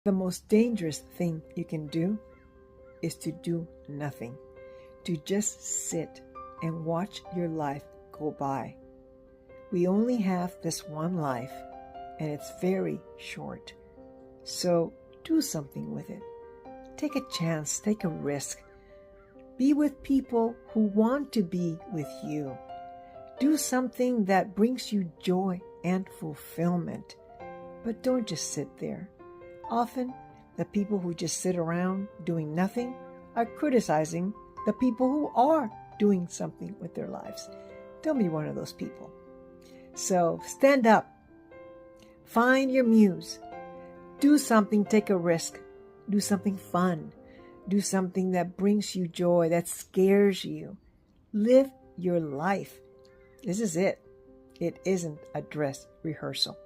The most dangerous thing you can do is to do nothing, to just sit and watch your life go by. We only have this one life, and it's very short. So do something with it. Take a chance, take a risk. Be with people who want to be with you. Do something that brings you joy and fulfillment. But don't just sit there. Often, the people who just sit around doing nothing are criticizing the people who are doing something with their lives. Don't be one of those people. So stand up. Find your muse. Do something, take a risk. Do something fun. Do something that brings you joy, that scares you. Live your life. This is it. It isn't a dress rehearsal.